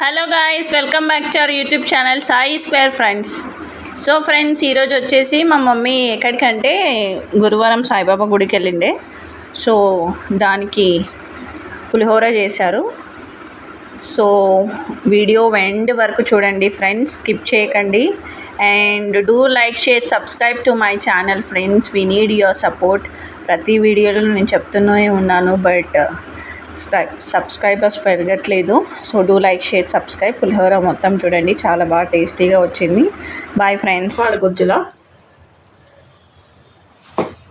Hello guys, welcome back to our YouTube channel Sai square friends. So friends, ఈరోజు వచ్చేసి మా mummy ఎక్కడికంటే గురువారం సాయిబాబా గుడికి వెళ్ళిండే. సో దానికి పులిహోర చేశారు. సో వీడియో ఎండ్ వరకు చూడండి ఫ్రెండ్స్, స్కిప్ చేయకండి. And do like, share, subscribe to my channel friends. We need your support. ప్రతి వీడియోలో నేను చెప్తూనే ఉన్నాను, బట్ సబ్స్క్రైబర్స్ పెరగట్లేదు. So do like, share, subscribe. పులిహోర మొత్తం చూడండి, చాలా బాగా టేస్టీగా వచ్చింది. Bye friends. గుజ్జులో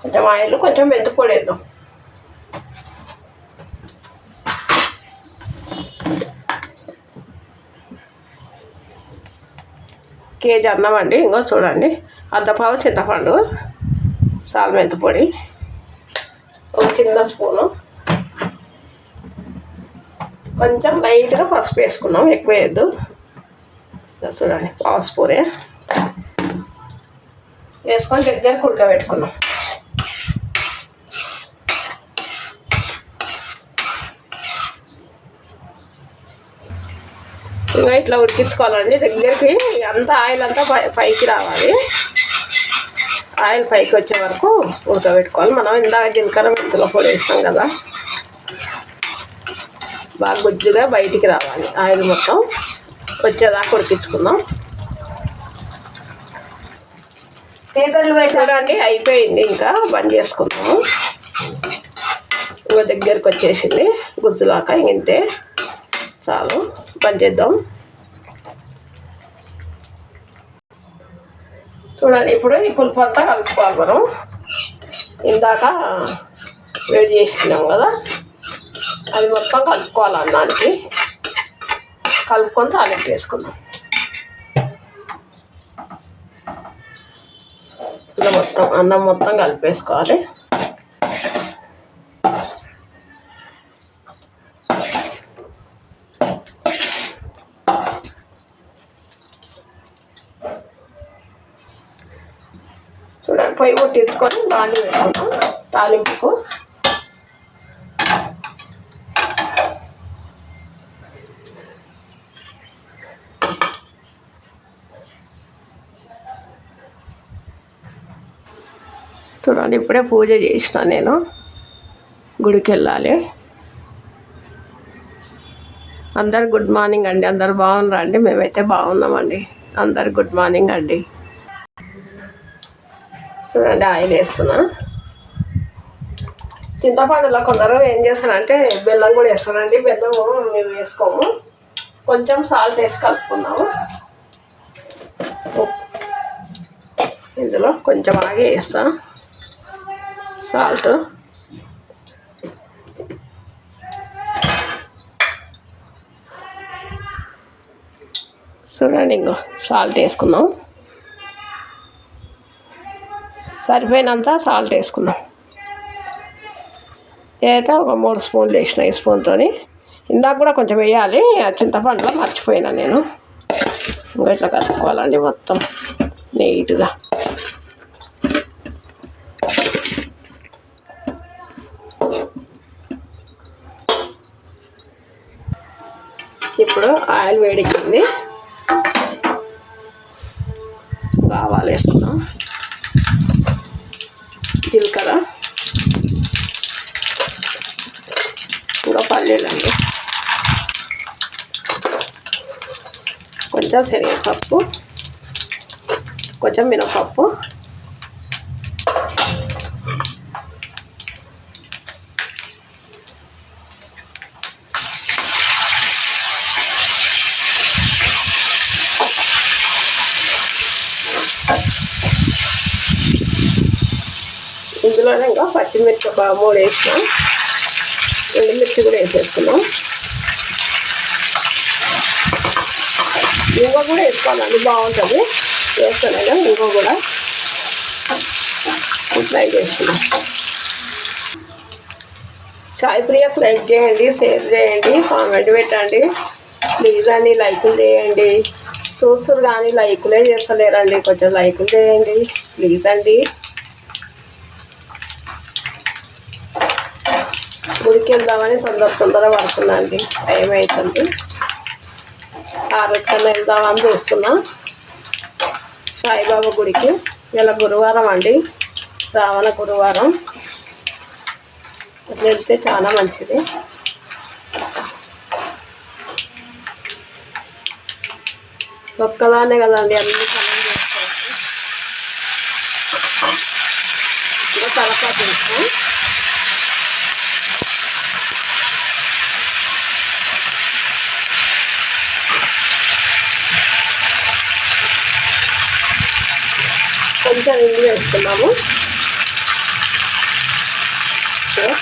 కొంచెం ఆయిల్, కొంచెం మెంతిపొడి వేద్దాం. కేజీ అన్నం అండి. ఇంకో చూడండి, అర్ధపావు చింతపండు, సాల్ మెంతిపొడి, ఒక చిన్న స్పూను, కొంచెం లైట్గా పసుపు వేసుకున్నాం, ఎక్కువ వేయద్దు. చూడండి, పావు స్పూనే వేసుకొని దగ్గర ఉడకబెట్టుకున్నాం. ఇంకా ఇట్లా ఉడికించుకోవాలండి. దగ్గరికి అంతా ఆయిల్ అంతా పైకి రావాలి. ఆయిల్ పైకి వచ్చే వరకు ఉడకబెట్టుకోవాలి. మనం ఇందాక జీలకర్ర మెంతుల పొడి వేస్తాం కదా, బాగా గుజ్జుగా బయటికి రావాలి. ఆయిల్ మొత్తం వచ్చేదాకా ఉడికించుకుందాం. చూడండి, అయిపోయింది. ఇంకా బంద్ చేసుకుందాము. ఇంకా దగ్గరికి వచ్చేసింది గుజ్జులాక. ఇంతే, చాలు, బంద్ చేద్దాం. చూడండి, ఇప్పుడు ఈ పులుపు అంతా కలుపుకోవాలి. మనం ఇందాక వేడి చేసినాం కదా, అది మొత్తం కలుపుకోవాలి. అన్నానికి కలుపుకొని తాలింపు వేసుకుందాం. ఇలా మొత్తం అన్నం మొత్తం కలిపేసుకోవాలి. చూడండి, పొయ్యి ముట్టించుకొని బాండి పెట్టుకుందాం తాలింపుకు. చూడండి, ఇప్పుడే పూజ చేసిన నేను. గుడికి వెళ్ళాలి. అందరు గుడ్ మార్నింగ్ అండి. అందరు బాగున్నారా అండి? మేమైతే బాగున్నామండి. అందరు గుడ్ మార్నింగ్ అండి. చూడండి, ఆయిల్ వేస్తున్నా. చింతపండులో కొందరు ఏం చేస్తారంటే బెల్లం కూడా వేస్తారండి. బెల్లం మేము వేసుకోము. కొంచెం సాల్ట్ వేసి కలుపుకున్నాము. ఇందులో కొంచెం ఆగే వేస్తాను సాల్ట్. చూడండి, ఇంకో సాల్ట్ వేసుకుందాం. సరిపోయినంత సాల్ట్ వేసుకుందాం. అయితే ఒక 3 స్పూన్లు వేసిన ఈ స్పూన్తో. ఇందాక కూడా కొంచెం వేయాలి, చింతపండులో మర్చిపోయినా నేను. ఇంకా ఇట్లా కలుపుకోవాలండి మొత్తం నీట్గా. ఇప్పుడు ఆయిల్ వేడెక్కింది. ఆవాలు వేసుకున్నాం, జీలకర్ర, ఇంకా పల్లీలండి, కొంచెం శనగపప్పు, కొంచెం మినపప్పు, ఇందులోనే ఇంకా పచ్చిమిర్చి ఒక 3 వేసినాం. ఎండుమిర్చి కూడా వేసేసుకున్నాం. ఇంకో కూడా వేసుకోవాలండి, బాగుంటుంది. వేస్తాను ఇంకో కూడా ఫ్రై చేసుకున్నాం. సాయి ప్రియకు లైక్ చేయండి, షేర్ చేయండి, కామెంట్ పెట్టండి ప్లీజ్ అండి. లైకులు చేయండి. చూస్తారు కానీ లైకులే చేస్తలేరండి. కొంచెం లైకులు చేయండి ప్లీజ్ అండి. గుడికి వెళ్దామని తొందర పడుతున్నా అండి, టైం అవుతుంది. ఆరోగ్యంగా వెళ్దామని చూస్తున్నా సాయిబాబా గుడికి. ఇలా గురువారం అండి, శ్రావణ గురువారం. అట్లా వెళ్తే చాలా మంచిది. ఒక్కదానే కదండి అన్ని పనులు చేసుకోవచ్చు. ఇంకా తలపా తెలుసు. కొంచెం ఇంగు వేసుకున్నాము.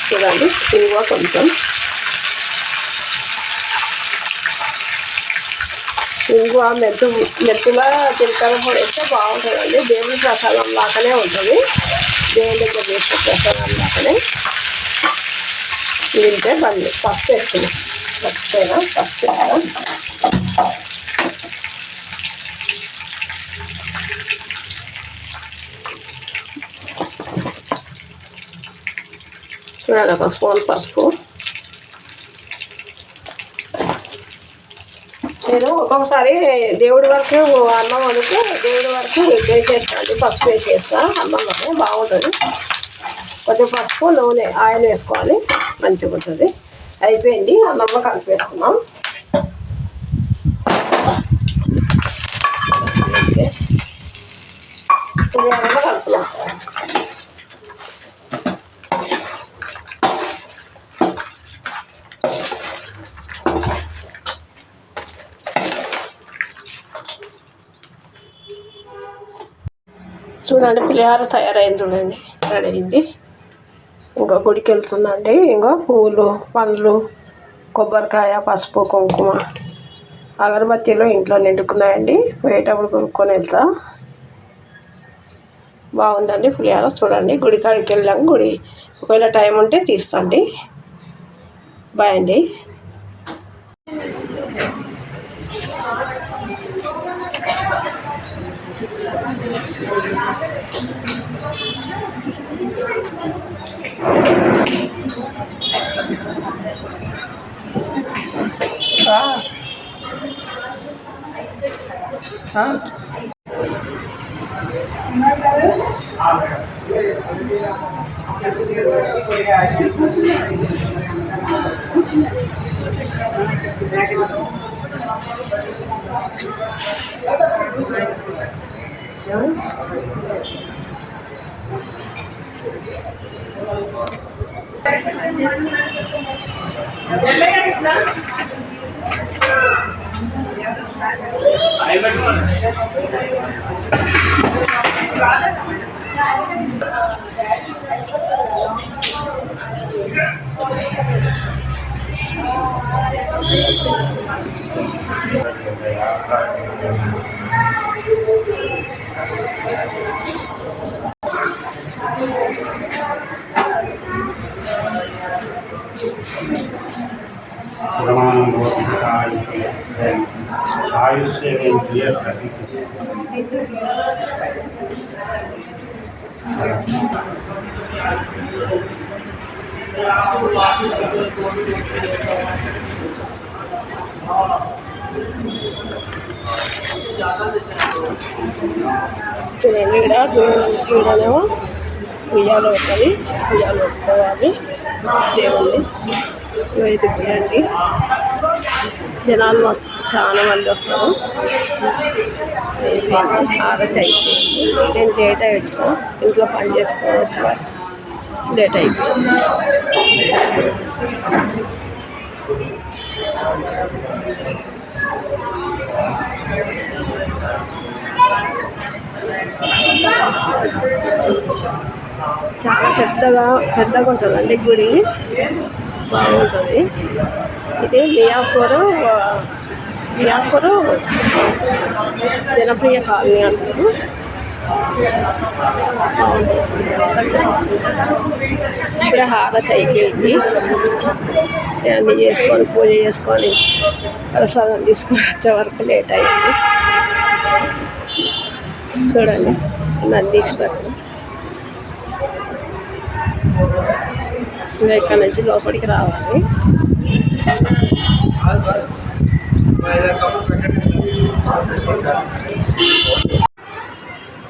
చూడండి ఇంగువ కొంచెం. ఇంగువ మెంతుల జీలకర్ర పొడి వేస్తే బాగుంటుందండి. దేవుని ప్రసాదం లాగానే ఉంటుంది. దేవుని దగ్గర చేసిన ప్రసాదం లాగానే తింటే బండి. పసుపు వేసుకున్నాం. పసుపు చూడండి, ఒక స్పూన్ పసుపు. నేను ఒక్కొక్కసారి దేవుడి వరకు అన్నం వండుకు దేవుడి వరకు వేసేస్తాను. పసుపు వేసేస్తా అన్నంలోనే బాగుంటుంది. కొంచెం పసుపు, నూనె, ఆయిల్ వేసుకోవాలి, మంచిగా ఉంటుంది. అయిపోయింది. అన్నంలో కలిపేసుకున్నాం. కలుపుకున్నాం. చూడండి పులిహోర తయారైంది. చూడండి రెడీ అయింది. ఇంకో గుడికి వెళ్తుందండి. ఇంకో పూలు, పండ్లు, కొబ్బరికాయ, పసుపు, కుంకుమ, అగరబత్తీలు ఇంట్లో నిండుకున్నాయండి. పోయేటప్పుడు కొనుక్కొని వెళ్తా. బాగుందండి పులిహోర. చూడండి గుడి కాడికి వెళ్ళాము. గుడి ఒకవేళ టైం ఉంటే తీస్తాండి. బాయ్ అండి. చూడండి ఈడనేమో ఉయ్యాలు పెట్టాలి. ఉయ్యాలు పెట్టుకోవాలి దేవుణ్ణి. ఇది చూడండి జనాలు మస్తు చాలా మంది వస్తారు. ఆరతి అయిపోయింది. నేను లేట్ అయిపోయినా ఇంట్లో పని చేసుకోవచ్చు. లేట్ అయిపోయింది. చాలా పెద్దగా ఉంటుందండి గుడి. బాగుంటుంది. ఇది మియాపూర్ జనప్రియ కాలనీ అంటారు. ఇక్కడ హారతి అయిపోయింది. అన్నీ చేసుకొని పూజ చేసుకొని ప్రసాదం తీసుకొని వచ్చే వరకు లేట్ అయింది. చూడండి నందీశ్వరుడు. ఇంకా ఇక్కడ నుంచి లోపలికి రావాలి.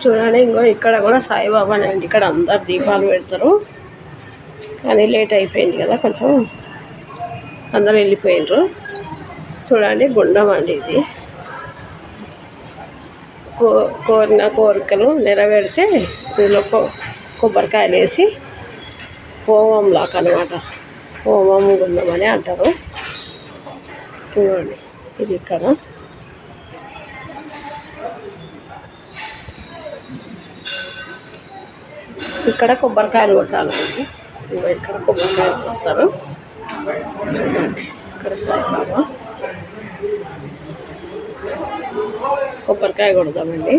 చూడండి, ఇంకో ఇక్కడ కూడా సాయిబాబా అండి. ఇక్కడ అందరు దీపాలు పెడతారు, కానీ లేట్ అయిపోయింది కదా, కొంచెం అందరూ వెళ్ళిపోయినారు. చూడండి, గుండం అండి ఇది. కోరిన కోరికలు నెరవేరితే ఇందులో కొబ్బరికాయలు వేసి హోమం లాగా అనమాట, హోమం గుండం అని అంటారు. చూడండి, ఇది ఇక్కడ కొబ్బరికాయలు కొట్టాలండి. ఇక్కడ కొబ్బరికాయలు కొడతారు. చూడండి, ఇక్కడ సాయిబాబా కొబ్బరికాయ కొడతామండి.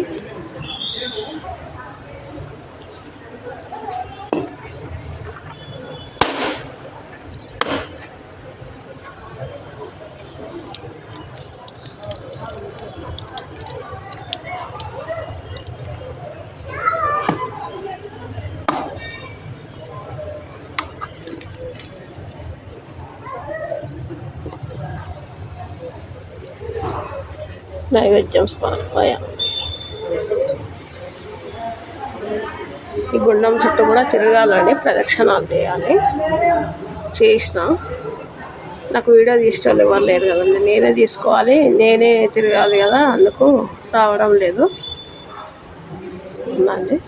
నైవేద్యం స్వామి. ఈ గుండం చుట్టూ కూడా తిరగాలండి, ప్రదక్షిణాలు చేయాలి. చేసిన నాకు వీడియో తీసుకోవాలి ఎవరు లేరు కదండి, నేనే తీసుకోవాలి, నేనే తిరగాలి కదా, అందుకు రావడం లేదు. ఉందండి.